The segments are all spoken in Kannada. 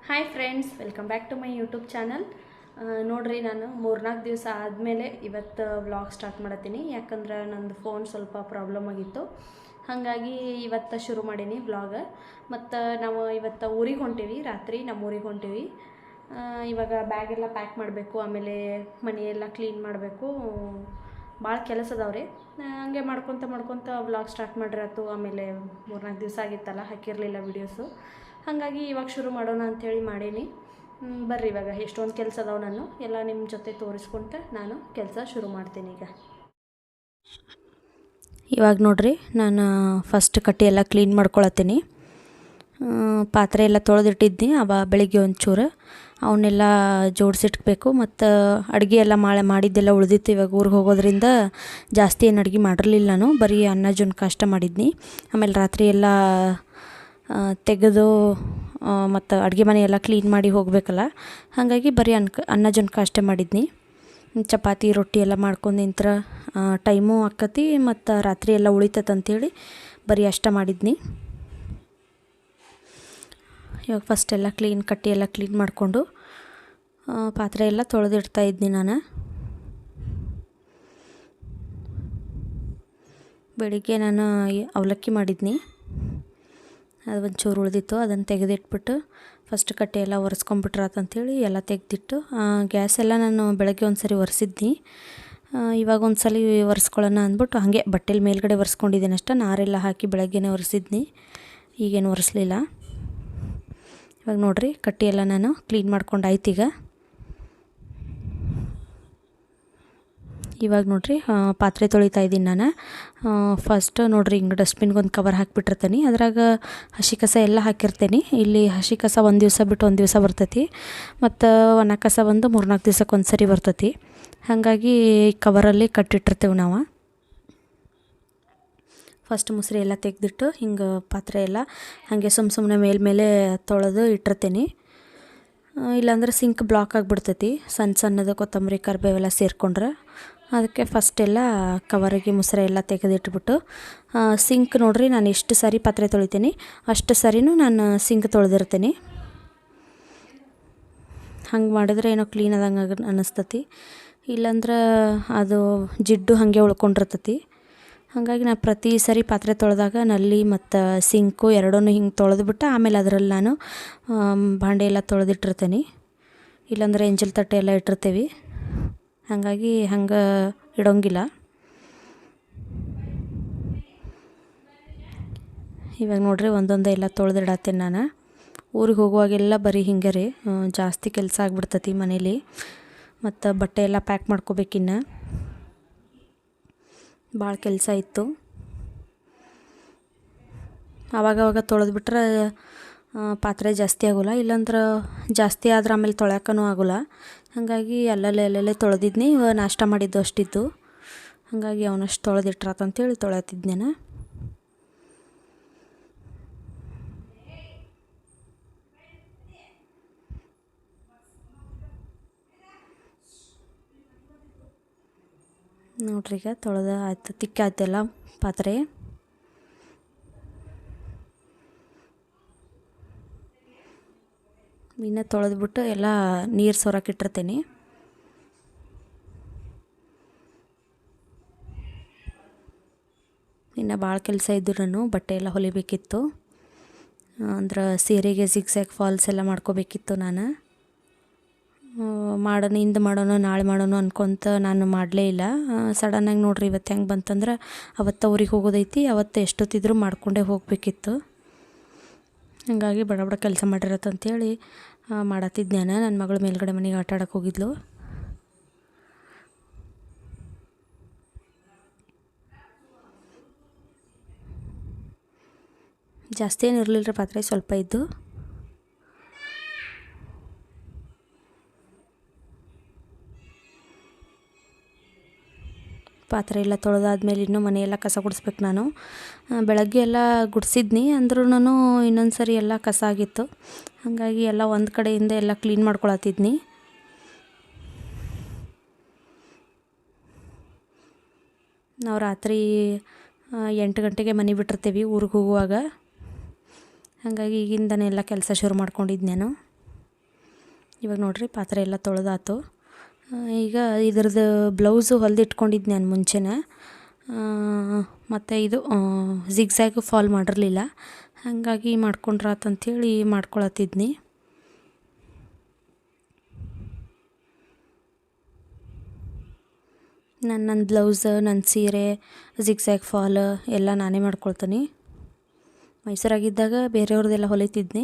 Hi friends, welcome back to my YouTube channel. ನೋಡಿರಿ, ನಾನು 3-4 ದಿವಸ ಆದಮೇಲೆ ಇವತ್ತು ವ್ಲಾಗ್ ಸ್ಟಾರ್ಟ್ ಮಾಡತ್ತೀನಿ. ಯಾಕಂದ್ರೆ ನಂದು ಫೋನ್ ಸ್ವಲ್ಪ ಪ್ರಾಬ್ಲಮ್ ಆಗಿತ್ತು. ಹಾಗಾಗಿ ಇವತ್ತು ಶುರು ಮಾಡೀನಿ ವ್ಲಾಗ್. ಮತ್ತು ನಾವು ಇವತ್ತು ಊರಿಗೆ ಹೊಂಟೀವಿ, ರಾತ್ರಿ ನಮ್ಮ ಊರಿಗೆ ಹೊಂಟೀವಿ. ಇವಾಗ ಬ್ಯಾಗೆಲ್ಲ ಪ್ಯಾಕ್ ಮಾಡಬೇಕು, ಆಮೇಲೆ ಮನೆಯೆಲ್ಲ ಕ್ಲೀನ್ ಮಾಡಬೇಕು. ಭಾಳ ಕೆಲಸ ಅದಾವ್ರಿ. ಹಂಗೆ ಮಾಡ್ಕೊತ ವ್ಲಾಗ್ ಸ್ಟಾರ್ಟ್ ಮಾಡಿರತ್ತು. ಆಮೇಲೆ 3-4 ದಿವಸ ಆಗಿತ್ತಲ್ಲ, ಹಾಕಿರಲಿಲ್ಲ ವೀಡಿಯೋಸು. ಹಾಗಾಗಿ ಇವಾಗ ಶುರು ಮಾಡೋಣ ಅಂಥೇಳಿ ಮಾಡೀನಿ. ಬರ್ರಿ, ಇವಾಗ ಎಷ್ಟೊಂದು ಕೆಲಸ ಅದಾವೆ. ನಾನು ಎಲ್ಲ ನಿಮ್ಮ ಜೊತೆ ತೋರಿಸ್ಕೊಂತ ನಾನು ಕೆಲಸ ಶುರು ಮಾಡ್ತೀನಿ. ಇವಾಗ ನೋಡಿರಿ, ನಾನು ಫಸ್ಟ್ ಕಟ್ಟಿ ಎಲ್ಲ ಕ್ಲೀನ್ ಮಾಡ್ಕೊಳತ್ತೀನಿ. ಪಾತ್ರೆ ಎಲ್ಲ ತೊಳೆದಿಟ್ಟಿದ್ನಿ ಬೆಳಿಗ್ಗೆ ಒಂಚೂರು. ಅವನ್ನೆಲ್ಲ ಜೋಡಿಸಿಟ್ಬೇಕು. ಮತ್ತು ಅಡುಗೆ ಎಲ್ಲ ಮಾಡಿದ್ದೆಲ್ಲ ಉಳಿದಿತ್ತು. ಇವಾಗ ಊರಿಗೆ ಹೋಗೋದ್ರಿಂದ ಜಾಸ್ತಿ ಏನು ಅಡುಗೆ ಮಾಡಿರಲಿಲ್ಲ. ನಾನು ಬರೀ ಅನ್ನ ಜುನ್ಕ ಅಷ್ಟೇ ಮಾಡಿದ್ನಿ. ಆಮೇಲೆ ರಾತ್ರಿ ಎಲ್ಲ ತೆಗೆದು ಮತ್ತು ಅಡುಗೆ ಮನೆ ಎಲ್ಲ ಕ್ಲೀನ್ ಮಾಡಿ ಹೋಗಬೇಕಲ್ಲ, ಹಾಗಾಗಿ ಬರೀ ಅನ್ನ ಜುನ್ಕ ಅಷ್ಟೇ ಮಾಡಿದ್ನಿ. ಚಪಾತಿ ರೊಟ್ಟಿ ಎಲ್ಲ ಮಾಡ್ಕೊಂಡು ನಿಂತ್ರ ಟೈಮು ಆಕ್ಕತಿ, ಮತ್ತು ರಾತ್ರಿ ಎಲ್ಲ ಉಳಿತೈತಂಥೇಳಿ ಬರೀ ಅಷ್ಟೇ ಮಾಡಿದ್ನಿ. ಇವಾಗ ಫಸ್ಟ್ ಎಲ್ಲ ಕಟ್ಟಿ ಎಲ್ಲ ಕ್ಲೀನ್ ಮಾಡಿಕೊಂಡು ಪಾತ್ರೆ ಎಲ್ಲ ತೊಳೆದಿಡ್ತಾಯಿದ್ನಿ. ನಾನು ಬೆಳಿಗ್ಗೆ ಅವಲಕ್ಕಿ ಮಾಡಿದ್ನಿ. ಅದು ಒಂಚೂರು ಉಳಿದಿತ್ತು, ಅದನ್ನು ತೆಗೆದಿಟ್ಬಿಟ್ಟು ಫಸ್ಟ್ ಕಟ್ಟಿ ಎಲ್ಲ ಒರೆಸ್ಕೊಂಬಿಟ್ರಾತಂಥೇಳಿ ಎಲ್ಲ ತೆಗೆದಿಟ್ಟು ಗ್ಯಾಸ್ ಎಲ್ಲ ನಾನು ಬೆಳಗ್ಗೆ ಒಂದು ಸರಿ ಒರೆಸಿದ್ನಿ. ಇವಾಗ ಒಂದು ಸಲ ಒರೆಸ್ಕೊಳ್ಳೋಣ ಅಂದ್ಬಿಟ್ಟು ಹಾಗೆ ಬಟ್ಟೆಲಿ ಮೇಲ್ಗಡೆ ಒರೆಸ್ಕೊಂಡಿದ್ದೀನಿ ಅಷ್ಟೇ. ನಾರೆಲ್ಲ ಹಾಕಿ ಬೆಳಗ್ಗೆನೇ ಒರೆಸಿದ್ನಿ, ಈಗೇನು ಒರೆಸ್ಲಿಲ್ಲ. ಇವಾಗ ನೋಡಿರಿ, ಕಟ್ಟಿ ಎಲ್ಲ ನಾನು ಕ್ಲೀನ್ ಮಾಡ್ಕೊಂಡು ಆಯ್ತು. ಇವಾಗ ನೋಡಿರಿ, ಪಾತ್ರೆ ತೊಳಿತಾ ಇದ್ದೀನಿ ನಾನು. ಫಸ್ಟ್ ನೋಡಿರಿ, ಹಿಂಗೆ ಡಸ್ಟ್ಬಿನ್ಗೆ ಒಂದು ಕವರ್ ಹಾಕಿಬಿಟ್ಟಿರ್ತೀನಿ. ಅದ್ರಾಗ ಹಸಿ ಕಸ ಎಲ್ಲ ಹಾಕಿರ್ತೀನಿ. ಇಲ್ಲಿ ಹಸಿ ಕಸ ಒಂದು ದಿವಸ ಬಿಟ್ಟು ಒಂದು ದಿವಸ ಬರ್ತೈತಿ, ಮತ್ತು ಒಣ ಕಸ ಬಂದು 3-4 ದಿವ್ಸಕ್ಕೆ ಒಂದು ಸರಿ ಬರ್ತೈತಿ. ಹಾಗಾಗಿ ಕವರಲ್ಲಿ ಕಟ್ಟಿಟ್ಟಿರ್ತೇವೆ ನಾವು. ಫಸ್ಟ್ ಮುಸ್ರೆ ಎಲ್ಲ ತೆಗೆದಿಟ್ಟು ಹಿಂಗೆ ಪಾತ್ರೆ ಎಲ್ಲ ಹಾಗೆ ಸುಮ್ಮನೆ ಮೇಲ್ಮೇಲೆ ತೊಳೆದು ಇಟ್ಟಿರ್ತೀನಿ. ಇಲ್ಲಾಂದ್ರೆ ಸಿಂಕ್ ಬ್ಲಾಕ್ ಆಗಿಬಿಡ್ತೈತಿ, ಸಣ್ಣದು ಕೊತ್ತಂಬರಿ ಕರಿಬೇವೆಲ್ಲ ಸೇರಿಕೊಂಡ್ರೆ. ಅದಕ್ಕೆ ಫಸ್ಟೆಲ್ಲ ಕವರಿಗೆ ಮುಸ್ರೆ ಎಲ್ಲ ತೆಗೆದಿಟ್ಬಿಟ್ಟು ಸಿಂಕ್ ನೋಡಿರಿ, ನಾನು ಎಷ್ಟು ಸಾರಿ ಪಾತ್ರೆ ತೊಳಿತೀನಿ ಅಷ್ಟು ಸರಿನೂ ನಾನು ಸಿಂಕ್ ತೊಳೆದಿರ್ತೀನಿ. ಹಂಗೆ ಮಾಡಿದ್ರೆ ಏನೋ ಕ್ಲೀನ್ ಆದಂಗೆ ಅನ್ನಿಸ್ತತಿ. ಇಲ್ಲಾಂದ್ರೆ ಅದು ಜಿಡ್ಡು ಹಾಗೆ ಉಳ್ಕೊಂಡಿರ್ತತಿ. ಹಾಗಾಗಿ ನಾನು ಪ್ರತಿ ಸರಿ ಪಾತ್ರೆ ತೊಳೆದಾಗ ನಲ್ಲಿ ಮತ್ತು ಸಿಂಕು ಎರಡೂ ಹಿಂಗೆ ತೊಳೆದ್ಬಿಟ್ಟು ಆಮೇಲೆ ಅದರಲ್ಲಿ ನಾನು ಭಾಂಡೆ ಎಲ್ಲ ತೊಳೆದಿಟ್ಟಿರ್ತೀನಿ. ಇಲ್ಲಾಂದ್ರೆ ಎಂಜಲ್ ತಟ್ಟೆ ಎಲ್ಲ ಇಟ್ಟಿರ್ತೀವಿ, ಹಾಗಾಗಿ ಹಂಗೆ ಇಡೋಂಗಿಲ್ಲ. ಇವಾಗ ನೋಡಿರಿ, ಒಂದೊಂದೇ ಎಲ್ಲ ತೊಳೆದಿಡತ್ತೇನೆ ನಾನು. ಊರಿಗೆ ಹೋಗುವಾಗೆಲ್ಲ ಬರೀ ಹಿಂಗೆ ರೀ, ಜಾಸ್ತಿ ಕೆಲಸ ಆಗಿಬಿಡ್ತತಿ ಮನೇಲಿ. ಮತ್ತು ಬಟ್ಟೆ ಎಲ್ಲ ಪ್ಯಾಕ್ ಮಾಡ್ಕೋಬೇಕಿನ್ನು, ಭಾಳ ಕೆಲಸ ಇತ್ತು. ಆವಾಗವಾಗ ತೊಳೆದ್ಬಿಟ್ರೆ ಪಾತ್ರೆ ಜಾಸ್ತಿ ಆಗೋಲ್ಲ, ಇಲ್ಲಾಂದ್ರೆ ಜಾಸ್ತಿ ಆದ್ರೆ ಆಮೇಲೆ ತೊಳ್ಯಾಕನೂ ಆಗೋಲ್ಲ. ಹಾಗಾಗಿ ಅಲ್ಲಲ್ಲೇ ತೊಳೆದಿದ್ನಿ. ನಾಷ್ಟ ಮಾಡಿದ್ದು ಅಷ್ಟಿದ್ದು, ಹಾಗಾಗಿ ಅವನಷ್ಟು ತೊಳೆದಿಟ್ರಾತಂತೇಳಿ ತೊಳೆತಿದ್ನೇನ. ನೋಡ್ರಿ, ಈಗ ತೊಳೆದ ಆಯ್ತು, ತಿಕ್ಕಾಯ್ತೆಲ್ಲ ಪಾತ್ರೆ. ಇನ್ನು ತೊಳೆದ್ಬಿಟ್ಟು ಎಲ್ಲ ನೀರು ಸೋರಕ್ಕಿಟ್ಟಿರ್ತೀನಿ. ಇನ್ನು ಭಾಳ ಕೆಲಸ ಇದ್ದು ನಾನು ಬಟ್ಟೆ ಎಲ್ಲ ಹೊಲಿಬೇಕಿತ್ತು. ಅಂದ್ರೆ ಸೀರೆಗೆ ಜಿಗ್ಜ್ಯಾಗ್ ಫಾಲ್ಸ್ ಎಲ್ಲ ಮಾಡ್ಕೋಬೇಕಿತ್ತು. ನಾನು ಮಾಡೋಣ ನಾಳೆ ಮಾಡೋಣ ಅನ್ಕೊತ ನಾನು ಮಾಡಲೇ ಇಲ್ಲ. ಸಡನ್ನಾಗಿ ನೋಡಿರಿ, ಇವತ್ತು ಹೆಂಗೆ ಬಂತಂದ್ರೆ ಅವತ್ತು ಊರಿಗೆ ಹೋಗೋದೈತಿ, ಅವತ್ತು ಎಷ್ಟೊತ್ತಿದ್ರೂ ಮಾಡ್ಕೊಂಡೇ ಹೋಗಬೇಕಿತ್ತು. ಹಾಗಾಗಿ ಬಡ ಕೆಲಸ ಮಾಡಿರತ್ತಂತೇಳಿ ಮಾಡತ್ತಿದ್ದೆ. ನನ್ನ ಮಗಳು ಮೇಲ್ಗಡೆ ಮನೆಗೆ ಆಟ ಆಡೋಕೆ ಹೋಗಿದ್ಲು. ಜಾಸ್ತಿ ಏನು ಇರಲಿಲ್ಲ ರೀ ಪಾತ್ರೆ, ಸ್ವಲ್ಪ ಇದ್ದು. ಪಾತ್ರೆ ಎಲ್ಲ ತೊಳೆದಾದ್ಮೇಲೆ ಇನ್ನೂ ಮನೆಯೆಲ್ಲ ಕಸ ಗುಡಿಸ್ಬೇಕು. ನಾನು ಬೆಳಗ್ಗೆ ಎಲ್ಲ ಗುಡಿಸಿದ್ನಿ, ಅಂದ್ರೂ ಇನ್ನೊಂದು ಸರಿ ಎಲ್ಲ ಕಸ ಆಗಿತ್ತು. ಹಾಗಾಗಿ ಎಲ್ಲ ಒಂದು ಕಡೆಯಿಂದ ಎಲ್ಲ ಕ್ಲೀನ್ ಮಾಡ್ಕೊಳತ್ತಿದ್ನಿ. ನಾವು ರಾತ್ರಿ 8 ಗಂಟೆಗೆ ಮನೆ ಬಿಟ್ಟಿರ್ತೀವಿ ಊರಿಗೆ ಹೋಗುವಾಗ. ಹಾಗಾಗಿ ಈಗಿಂದನೇ ಎಲ್ಲ ಕೆಲಸ ಶುರು ಮಾಡ್ಕೊಂಡಿದ್ದು ನಾನು. ಇವಾಗ ನೋಡಿರಿ ಪಾತ್ರೆ ಎಲ್ಲ ತೊಳೆದಾತು. ಈಗ ಇದ್ರದ್ದು ಬ್ಲೌಸು ಹೊಲಿದಿಟ್ಕೊಂಡಿದ್ದು ನಾನು ಮುಂಚೆನೇ. ಮತ್ತು ಇದು ಜಿಗ್ಜ್ಯಾಗು ಫಾಲ್ ಮಾಡಿರಲಿಲ್ಲ, ಹಾಗಾಗಿ ಮಾಡ್ಕೊಂಡ್ರಾತಂಥೇಳಿ ಮಾಡ್ಕೊಳತ್ತಿದ್ನಿ. ನನ್ನ ಬ್ಲೌಸ್, ನನ್ನ ಸೀರೆ ಜಿಗ್ಜ್ಯಾಗ್ ಫಾಲ್ ಎಲ್ಲ ನಾನೇ ಮಾಡ್ಕೊಳ್ತೀನಿ. ಮೈಸೂರಾಗಿದ್ದಾಗ ಬೇರೆಯವ್ರದ್ದೆಲ್ಲ ಹೊಲಿತಿದ್ನಿ,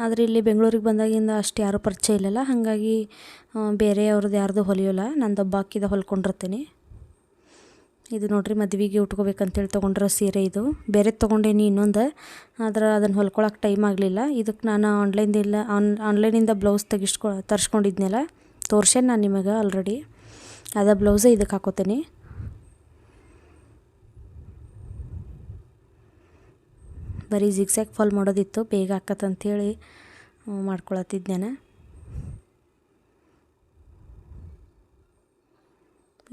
ಆದರೆ ಇಲ್ಲಿ ಬೆಂಗಳೂರಿಗೆ ಬಂದಾಗಿಂದ ಅಷ್ಟು ಯಾರೂ ಪರಿಚಯ ಇಲ್ಲಲ್ಲ, ಹಾಗಾಗಿ ಬೇರೆಯವ್ರದ್ದು ಯಾರ್ದು ಹೊಲಿಯೋಲ್ಲ, ನಂದೊಬ್ಬ ಹಾಕಿದ ಹೊಲ್ಕೊಂಡಿರ್ತೀನಿ. ಇದು ನೋಡಿರಿ ಮದುವೆಗೆ ಉಟ್ಕೋಬೇಕಂತೇಳಿ ತೊಗೊಂಡಿರೋ ಸೀರೆ. ಇದು ಬೇರೆ ತೊಗೊಂಡೇನಿ ಇನ್ನೊಂದು, ಆದ್ರೆ ಅದನ್ನು ಹೊಲ್ಕೊಳಕ್ಕೆ ಟೈಮ್ ಆಗಲಿಲ್ಲ. ಇದಕ್ಕೆ ನಾನು ಆನ್ಲೈನಿಂದ ಬ್ಲೌಸ್ ತರಿಸ್ಕೊಂಡಿದ್ನಲ್ಲ, ತೋರ್ಸೇನೆ ನಾನು ನಿಮಗೆ ಆಲ್ರೆಡಿ. ಅದ ಬ್ಲೌಸೇ ಇದಕ್ಕೆ ಹಾಕೋತೀನಿ. ಬರೀ ಜಿಗ್ಜ್ಯಾಗ್ ಫಾಲ್ ಮಾಡೋದಿತ್ತು, ಬೇಗ ಹಾಕತ್ತಂಥೇಳಿ ಮಾಡ್ಕೊಳತ್ತಿದ್ದೇನೆ.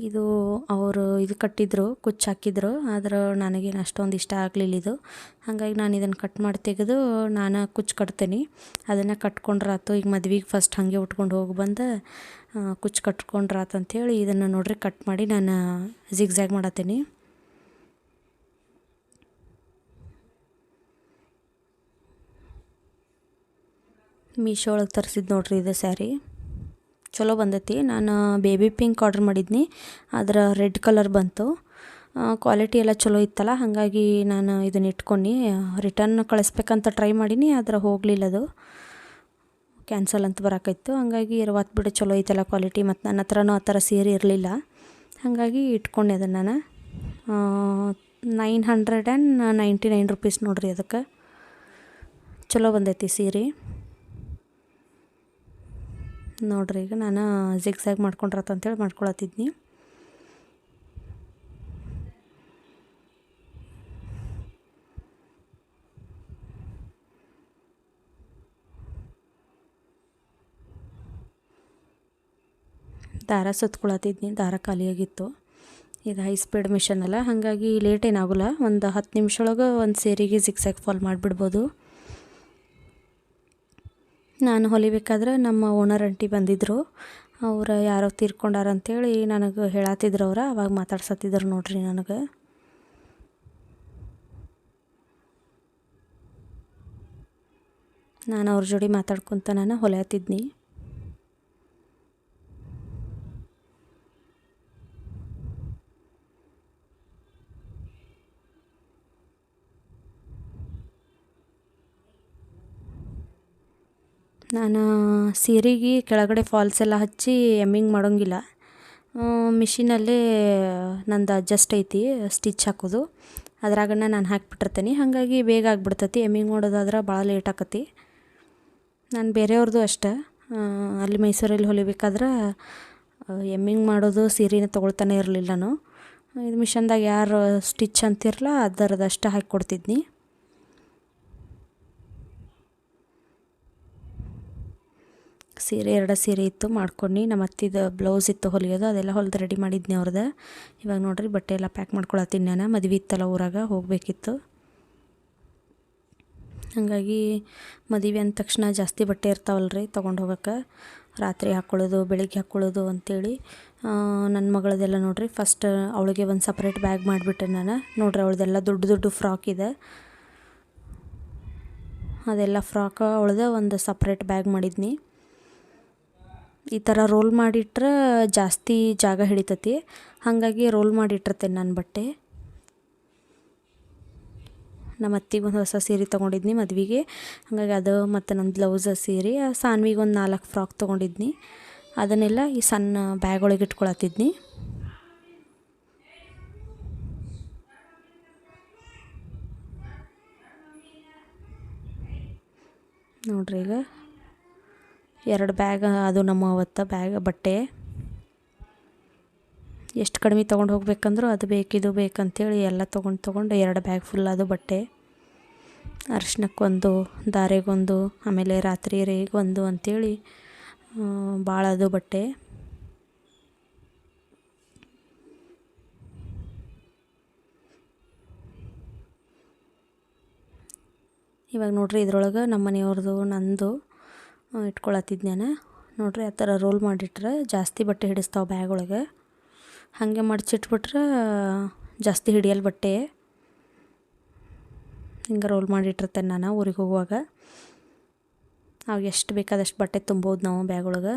ಇದು ಅವರು ಇದು ಕಟ್ಟಿದ್ರು, ಕುಚ್ಚು ಹಾಕಿದ್ರು, ಆದ್ರೆ ನನಗೇನು ಅಷ್ಟೊಂದು ಇಷ್ಟ ಆಗಲಿಲ್ಲ ಇದು. ಹಾಗಾಗಿ ನಾನು ಇದನ್ನು ಕಟ್ ಮಾಡಿ ತೆಗೆದು ನಾನು ಕುಚ್ಚು ಕಟ್ತೀನಿ. ಅದನ್ನು ಕಟ್ಕೊಂಡ್ರಾತು. ಈಗ ಮದ್ವೆಗೆ ಫಸ್ಟ್ ಹಾಗೆ ಉಟ್ಕೊಂಡು ಹೋಗಿ ಬಂದು ಕುಚ್ಚು ಕಟ್ಕೊಂಡ್ರಾತಂಥೇಳಿ ಇದನ್ನು ನೋಡ್ರಿ ಕಟ್ ಮಾಡಿ ನಾನು ಜಿಗ್ಜ್ಯಾಗ್ ಮಾಡತ್ತೀನಿ. ಮೀಶೋ ಒಳಗೆ ತರಿಸಿದ್ದು ನೋಡ್ರಿ ಇದು ಸ್ಯಾರಿ. ಚಲೋ ಬಂದೈತಿ. ನಾನು ಬೇಬಿ ಪಿಂಕ್ ಆರ್ಡ್ರ್ ಮಾಡಿದ್ನಿ, ಅದರ ರೆಡ್ ಕಲರ್ ಬಂತು. ಕ್ವಾಲಿಟಿ ಎಲ್ಲ ಚಲೋ ಇತ್ತಲ್ಲ, ಹಾಗಾಗಿ ನಾನು ಇದನ್ನ ಇಟ್ಕೊಂಡು ರಿಟರ್ನ್ ಕಳಿಸ್ಬೇಕಂತ ಟ್ರೈ ಮಾಡೀನಿ, ಆದರೆ ಹೋಗಲಿಲ್ಲ, ಅದು ಕ್ಯಾನ್ಸಲ್ ಅಂತ ಬರಾಕೈತು. ಹಾಗಾಗಿ ಇರುವತ್ತು ಬಿಡು, ಚಲೋ ಐತಲ್ಲ ಕ್ವಾಲಿಟಿ. ಮತ್ತು ನನ್ನ ಹತ್ರನೂ ಆ ಥರ ಸೀರೆ ಇರಲಿಲ್ಲ, ಹಾಗಾಗಿ ಇಟ್ಕೊಂಡೆ ಅದನ್ನು ನಾನು. 999 ರೂಪೀಸ್ ನೋಡ್ರಿ ಅದಕ್ಕೆ. ಚಲೋ ಬಂದೈತಿ ಸೀರೆ ನೋಡ್ರಿ. ಈಗ ನಾನು ಜಿಗ್ಜ್ಯಾಗ್ ಮಾಡ್ಕೊಂಡ್ರಾತಂಥೇಳಿ ಮಾಡ್ಕೊಳತ್ತಿದ್ನಿ. ದಾರ ಸುತ್ಕೊಳತ್ತಿದ್ನಿ, ದಾರ ಖಾಲಿಯಾಗಿತ್ತು. ಇದು ಹೈ ಸ್ಪೀಡ್ ಮಿಷನ್ ಅಲ್ಲ, ಹಾಗಾಗಿ ಲೇಟ್ ಏನಾಗೋಲ್ಲ. ಒಂದು 10 ನಿಮಿಷ ಒಳಗೆ ಒಂದು ಸೀರೆಗೆ ಜಿಗ್ಜ್ಯಾಗ್ ಫಾಲ್ ಮಾಡಿಬಿಡ್ಬೋದು. ನಾನು ಹೊಲಿಬೇಕಾದ್ರೆ ನಮ್ಮ ಓನರ್ ಆಂಟಿ ಬಂದಿದ್ದರು, ಅವ್ರು ಯಾರೋ ತೀರ್ಕೊಂಡಾರ ಅಂಥೇಳಿ ನನಗೆ ಹೇಳತ್ತಿದ್ರು. ಅವ್ರು ಅವಾಗ ಮಾತಾಡ್ಸತ್ತಿದ್ರು ನೋಡ್ರಿ ನನಗೆ. ನಾನು ಅವ್ರ ಜೋಡಿ ಮಾತಾಡ್ಕೊತ ನಾನು ಹೊಲಿಯತ್ತಿದ್ನಿ. ನಾನು ಸೀರೆಗೆ ಕೆಳಗಡೆ ಫಾಲ್ಸ್ ಎಲ್ಲ ಹಚ್ಚಿ ಎಮ್ಮಿಂಗ್ ಮಾಡೋಂಗಿಲ್ಲ. ಮಿಷಿನಲ್ಲೇ ನಂದು ಅಡ್ಜಸ್ಟ್ ಐತಿ ಸ್ಟಿಚ್ ಹಾಕೋದು, ಅದ್ರಾಗನ ನಾನು ಹಾಕಿಬಿಟ್ಟಿರ್ತೀನಿ. ಹಾಗಾಗಿ ಬೇಗ ಆಗಿಬಿಡ್ತೈತಿ. ಎಮ್ಮಿಂಗ್ ಮಾಡೋದಾದ್ರೆ ಭಾಳ ಲೇಟ್ ಆಕತಿ. ನಾನು ಬೇರೆಯವ್ರದ್ದು ಅಷ್ಟೇ, ಅಲ್ಲಿ ಮೈಸೂರಲ್ಲಿ ಹೊಲಿಬೇಕಾದ್ರೆ ಎಮ್ಮಿಂಗ್ ಮಾಡೋದು ಸೀರೆನ ತೊಗೊಳ್ತಾನೆ ಇರಲಿಲ್ಲ ನಾನು. ಇದು ಮಿಷನ್ದಾಗ ಯಾರು ಸ್ಟಿಚ್ ಅಂತಿರಲ್ಲ ಅದರದಷ್ಟು ಹಾಕಿ ಕೊಡ್ತಿದ್ನಿ. ಸೀರೆ 2 ಸೀರೆ ಇತ್ತು ಮಾಡ್ಕೊಂಡು. ನಮ್ಮ ಅತ್ತಿದು ಬ್ಲೌಸ್ ಇತ್ತು ಹೊಲಿಯೋದು, ಅದೆಲ್ಲ ಹೊಲಿದು ರೆಡಿ ಮಾಡಿದ್ನಿ ಅವ್ರದ್ದು. ಇವಾಗ ನೋಡಿರಿ ಬಟ್ಟೆ ಎಲ್ಲ ಪ್ಯಾಕ್ ಮಾಡ್ಕೊಳತ್ತೀನಿ. ನಾನು ಮದುವೆ ಇತ್ತಲ್ಲ ಊರಾಗ, ಹೋಗಬೇಕಿತ್ತು. ಹಾಗಾಗಿ ಮದುವೆ ಅಂದ ತಕ್ಷಣ ಜಾಸ್ತಿ ಬಟ್ಟೆ ಇರ್ತಾವಲ್ರಿ ತೊಗೊಂಡು ಹೋಗೋಕ್ಕೆ, ರಾತ್ರಿ ಹಾಕ್ಕೊಳ್ಳೋದು ಬೆಳಿಗ್ಗೆ ಹಾಕ್ಕೊಳ್ಳೋದು ಅಂಥೇಳಿ. ನನ್ನ ಮಗಳದೆಲ್ಲ ನೋಡಿರಿ ಫಸ್ಟ್ ಅವಳಿಗೆ ಒಂದು ಸಪ್ರೇಟ್ ಬ್ಯಾಗ್ ಮಾಡಿಬಿಟ್ಟೆ ನಾನು. ನೋಡ್ರಿ ಅವಳದೆಲ್ಲ ದೊಡ್ಡ ದೊಡ್ಡ ಫ್ರಾಕ್ ಇದೆ, ಅದೆಲ್ಲ ಫ್ರಾಕ್ ಅವಳದ ಒಂದು ಸಪ್ರೇಟ್ ಬ್ಯಾಗ್ ಮಾಡಿದ್ನಿ. ಈ ಥರ ರೋಲ್ ಮಾಡಿಟ್ರೆ ಜಾಸ್ತಿ ಜಾಗ ಹಿಡಿತೈತಿ, ಹಾಗಾಗಿ ರೋಲ್ ಮಾಡಿಟ್ಟಿರ್ತೇನೆ ನಾನು ಬಟ್ಟೆ. ನಮ್ಮ ಅತ್ತಿಗೆ ಒಂದು ಹೊಸ ಸೀರೆ ತೊಗೊಂಡಿದ್ನಿ ಮದುವೆಗೆ, ಹಾಗಾಗಿ ಅದು ಮತ್ತು ನನ್ನ ಬ್ಲೌಸ್ ಸೀರೆ. ಸಾನ್ವಿಗೆ ಒಂದು 4 ಫ್ರಾಕ್ ತೊಗೊಂಡಿದ್ನಿ, ಅದನ್ನೆಲ್ಲ ಈ ಸಣ್ಣ ಬ್ಯಾಗ್ ಒಳಗೆ ಇಟ್ಕೊಳತ್ತಿದ್ನಿ. ನೋಡ್ರಿ ಈಗ 2 ಬ್ಯಾಗ್ ಅದು ನಮ್ಮ ಅವತ್ತು ಬಟ್ಟೆ. ಎಷ್ಟು ಕಡಿಮೆ ತೊಗೊಂಡು ಹೋಗ್ಬೇಕಂದ್ರೂ ಅದು ಬೇಕಿದು ಬೇಕಂತೇಳಿ ಎಲ್ಲ ತೊಗೊಂಡು 2 ಬ್ಯಾಗ್ ಫುಲ್ ಅದು ಬಟ್ಟೆ. ಅರಿಶಿನಕ್ಕೊಂದು, ಧಾರೆಗೊಂದು, ಆಮೇಲೆ ರಾತ್ರಿ ರೇಗೊಂದು ಅಂಥೇಳಿ ಭಾಳ ಅದು ಬಟ್ಟೆ. ಇವಾಗ ನೋಡ್ರಿ ಇದ್ರೊಳಗೆ ನಮ್ಮ ಮನೆಯವ್ರದ್ದು ನಂದು ಇಟ್ಕೊಳತ್ತಿದ್ನ್ಯಾನ ನೋಡ್ರಿ ಆ ಥರ ರೋಲ್ ಮಾಡಿಟ್ರೆ ಜಾಸ್ತಿ ಬಟ್ಟೆ ಹಿಡಿಸ್ತಾವೆ ಬ್ಯಾಗ್ ಒಳಗೆ. ಹಾಗೆ ಮಡಚಿಟ್ಬಿಟ್ರೆ ಜಾಸ್ತಿ ಹಿಡಿಯಲ್ಲ ಬಟ್ಟೆ. ಹಿಂಗೆ ರೋಲ್ ಮಾಡಿಟ್ಟಿರ್ತೇನೆ ನಾನು ಊರಿಗೆ ಹೋಗುವಾಗ. ಅವಾಗ ಎಷ್ಟು ಬೇಕಾದಷ್ಟು ಬಟ್ಟೆ ತುಂಬೋದು ನಾವು ಬ್ಯಾಗ್ ಒಳಗೆ.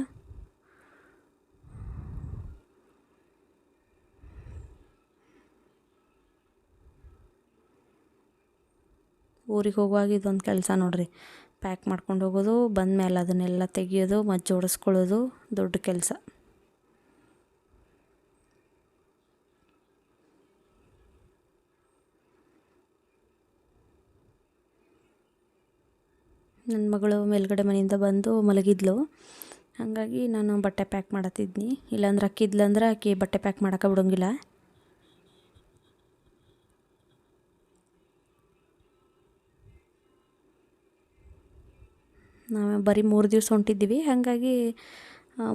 ಊರಿಗೆ ಹೋಗುವಾಗ ಇದೊಂದು ಕೆಲಸ ನೋಡ್ರಿ, ಪ್ಯಾಕ್ ಮಾಡ್ಕೊಂಡು ಹೋಗೋದು, ಬಂದ ಮೇಲೆ ಅದನ್ನೆಲ್ಲ ತೆಗಿಯೋದು ಮತ್ತು ಜೋಡಿಸ್ಕೊಳ್ಳೋದು ದೊಡ್ಡ ಕೆಲಸ. ನನ್ನ ಮಗಳು ಮೇಲ್ಗಡೆ ಮನೆಯಿಂದ ಬಂದು ಮಲಗಿದ್ಲು, ಹಾಗಾಗಿ ನಾನು ಬಟ್ಟೆ ಪ್ಯಾಕ್ ಮಾಡತ್ತಿದ್ನಿ. ಇಲ್ಲಾಂದ್ರೆ ಅಕ್ಕಿದ್ಲಂದ್ರೆ ಆಕೆ ಬಟ್ಟೆ ಪ್ಯಾಕ್ ಮಾಡೋಕೆ ಬಿಡೋಂಗಿಲ್ಲ. ನಾವು ಬರೀ 3 ದಿವಸ ಹೊಂಟಿದ್ದೀವಿ, ಹಾಗಾಗಿ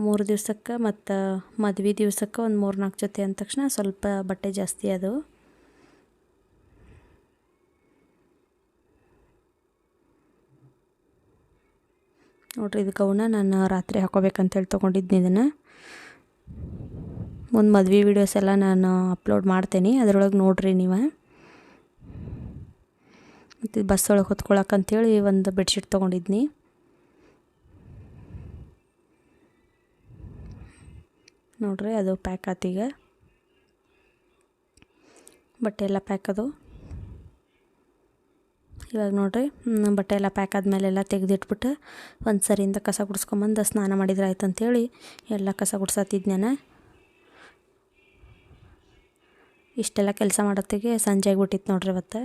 3 ದಿವ್ಸಕ್ಕೆ ಮತ್ತು ಮದುವೆ ದಿವ್ಸಕ್ಕೆ ಒಂದು 3-4 ಜೊತೆ ಅಂದ ತಕ್ಷಣ ಸ್ವಲ್ಪ ಬಟ್ಟೆ ಜಾಸ್ತಿ ಅದು. ನೋಡ್ರಿ ಇದು ಗೌನ ನಾನು ರಾತ್ರಿ ಹಾಕೋಬೇಕಂತೇಳಿ ತೊಗೊಂಡಿದ್ನಿ. ಇದನ್ನು ಒಂದು ಮದುವೆ ವೀಡಿಯೋಸ್ ಎಲ್ಲ ನಾನು ಅಪ್ಲೋಡ್ ಮಾಡ್ತೇನೆ, ಅದರೊಳಗೆ ನೋಡ್ರಿ ನೀವು. ಮತ್ತು ಬಸ್ ಒಳಗೆ ಹೊತ್ಕೊಳಕ್ಕಂತೇಳಿ ಒಂದು ಬೆಡ್ಶೀಟ್ ತೊಗೊಂಡಿದ್ನಿ. ನೋಡ್ರಿ ಅದು ಪ್ಯಾಕ್ ಆತೀಗ, ಬಟ್ಟೆ ಎಲ್ಲ ಪ್ಯಾಕ್ ಅದು. ಇವಾಗ ನೋಡ್ರಿ ಬಟ್ಟೆ ಎಲ್ಲ ಪ್ಯಾಕ್ ಆದಮೇಲೆ ಎಲ್ಲ ತೆಗೆದಿಟ್ಬಿಟ್ಟು ಒಂದು ಸರಿಯಿಂದ ಕಸ ಗುಡಿಸ್ಕೊಂಬಂದು ಸ್ನಾನ ಮಾಡಿದ್ರೆ ಆಯ್ತು ಅಂಥೇಳಿ ಎಲ್ಲ ಕಸ ಗುಡ್ಸತ್ತಿದ್ನ. ಇಷ್ಟೆಲ್ಲ ಕೆಲಸ ಮಾಡೋತ್ತಿಗೆ ಸಂಜೆ ಆಗಿಬಿಟ್ಟಿತ್ತು ನೋಡ್ರಿ ಇವತ್ತು.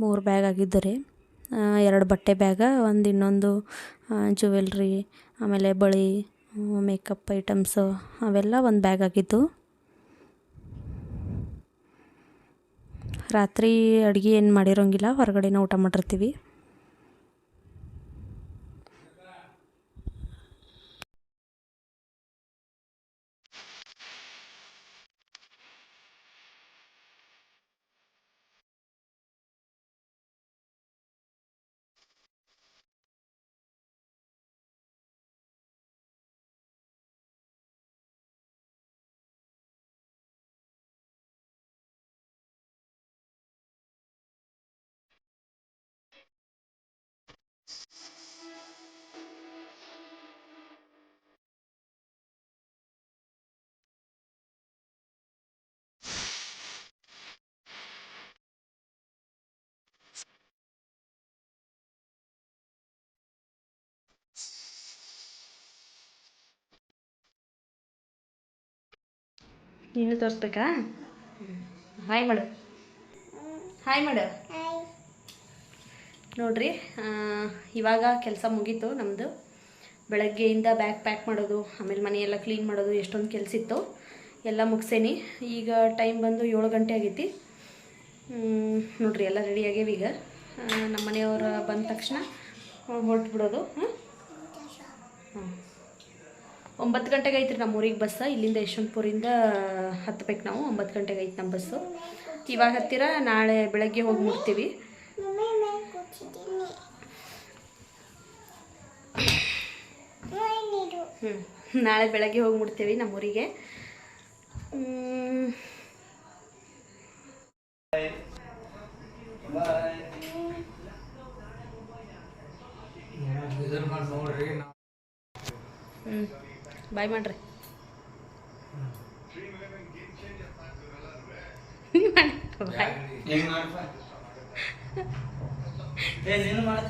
ಮೂರು ಬ್ಯಾಗ್ ಆಗಿದ್ದು ರೀ, 2 ಬಟ್ಟೆ ಬ್ಯಾಗ, ಒಂದು ಇನ್ನೊಂದು ಜುವೆಲ್ರಿ, ಆಮೇಲೆ ಬಳೆ, ಮೇಕಪ್ ಐಟಮ್ಸು ಅವೆಲ್ಲ ಒಂದು ಬ್ಯಾಗ್ ಆಗಿದ್ದು. ರಾತ್ರಿ ಅಡುಗೆ ಏನು ಮಾಡಿರೋಂಗಿಲ್ಲ, ಹೊರಗಡೆನೇ ಊಟ ಮಾಡಿರ್ತೀವಿ. ನೀನು ತೋರಿಸ್ಬೇಕಾ? ಹಾಯ್ ಮಾಡು, ಹಾಯ್ ಮಾಡು. ನೋಡ್ರಿ ಇವಾಗ ಕೆಲಸ ಮುಗೀತು ನಮ್ಮದು. ಬೆಳಗ್ಗೆಯಿಂದ ಬ್ಯಾಗ್ ಪ್ಯಾಕ್ ಮಾಡೋದು, ಆಮೇಲೆ ಮನೆಯೆಲ್ಲ ಕ್ಲೀನ್ ಮಾಡೋದು, ಎಷ್ಟೊಂದು ಕೆಲಸ ಇತ್ತು, ಎಲ್ಲ ಮುಗಿಸೇನಿ. ಈಗ ಟೈಮ್ ಬಂದು 7 ಗಂಟೆ ಆಗೈತಿ. ನೋಡ್ರಿ ಎಲ್ಲ ರೆಡಿ ಆಗ್ಯಾವ. ಈಗ ನಮ್ಮ ಮನೆಯವರು ಬಂದ ತಕ್ಷಣ ಹೊರಟು ಬಿಡೋದು. 9 ಗಂಟೆಗೆ ಐತ್ರಿ ನಮ್ಮ ಊರಿಗೆ ಬಸ್ಸ. ಇಲ್ಲಿಂದ ಯಶವಂತಪುರಿಂದ ಹತ್ತಬೇಕು ನಾವು. 9 ಗಂಟೆಗೆ ಐತೆ ನಮ್ಮ ಬಸ್ಸು. ಇವಾಗ ಹತ್ತಿರ, ನಾಳೆ ಬೆಳಗ್ಗೆ ಹೋಗಿ ಮುಟ್ತೀವಿ. ನಾಳೆ ಬೆಳಗ್ಗೆ ಹೋಗಿ ಮುಟ್ತೀವಿ ನಮ್ಮೂರಿಗೆ. ಬಾಯ್ ಮಾಡ್ರಿ.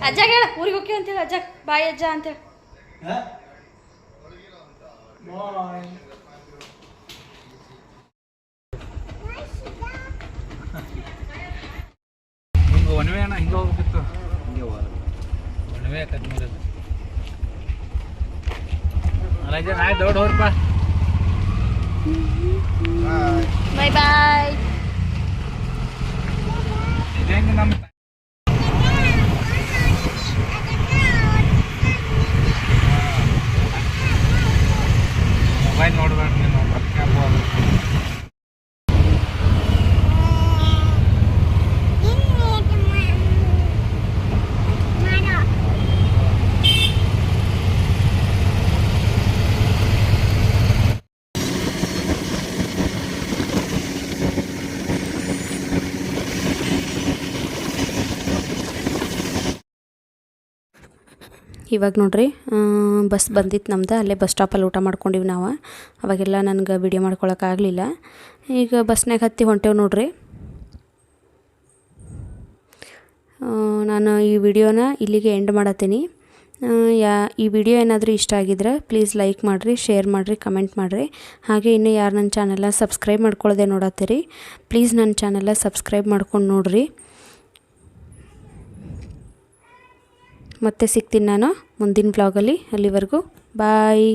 ಅಜ್ಜಾಗ ಹೇಳ ಊರಿಗೆ ಹೋಗ್ತೀವಿ ಅಂತೇಳಿ. ಅಜ್ಜ ಬಾಯ್ ಅಜ್ಜ ಅಂತೇಳಿ. ಹಿಂಗೆ ಒಣವೆ ಅಣ್ಣ, ಹಿಂಗೆ ಹೋಗ್ಬೇಕಿತ್ತು. ಒಣವೆ ಕಟ್ಮಿರೋದು ಅಲ್ಲ. ನಾಳೆ ದೊಡ್ಡ ಹೋರ್ಪ. ಬಾಯ್ ಬಾಯ್. ಇದೇಂಗೆ ನಮ್ಮ ಇವಾಗ ನೋಡ್ರಿ ಬಸ್ ಬಂದಿತ್ತು ನಮ್ದು, ಅಲ್ಲೇ ಬಸ್ ಸ್ಟಾಪಲ್ಲಿ ಊಟ ಮಾಡ್ಕೊಂಡಿವಿ ನಾವು. ಅವಾಗೆಲ್ಲ ನನಗೆ ವಿಡಿಯೋ ಮಾಡ್ಕೊಳಕ್ಕಾಗಲಿಲ್ಲ. ಈಗ ಬಸ್ನಾಗ ಹತ್ತಿ ಹೊಂಟೇವು ನೋಡ್ರಿ. ನಾನು ಈ ವಿಡಿಯೋನ ಇಲ್ಲಿಗೆ ಎಂಡ್ ಮಾಡತ್ತೀನಿ. ಈ ವಿಡಿಯೋ ಏನಾದರೂ ಇಷ್ಟ ಆಗಿದ್ರೆ ಪ್ಲೀಸ್ ಲೈಕ್ ಮಾಡಿರಿ, ಶೇರ್ ಮಾಡಿರಿ, ಕಮೆಂಟ್ ಮಾಡಿರಿ. ಹಾಗೆ ಇನ್ನೂ ಯಾರು ನನ್ನ ಚಾನೆಲ್ನ ಸಬ್ಸ್ಕ್ರೈಬ್ ಮಾಡ್ಕೊಳ್ಳೋದೇ ನೋಡತ್ತೀರಿ ಪ್ಲೀಸ್ ನನ್ನ ಚಾನೆಲ್ನ ಸಬ್ಸ್ಕ್ರೈಬ್ ಮಾಡ್ಕೊಂಡು ನೋಡಿರಿ. ಮತ್ತೆ ಸಿಗ್ತೀನಿ ನಾನು ಮುಂದಿನ ವ್ಲಾಗಲ್ಲಿ. ಅಲ್ಲಿವರೆಗೂ ಬಾಯ್.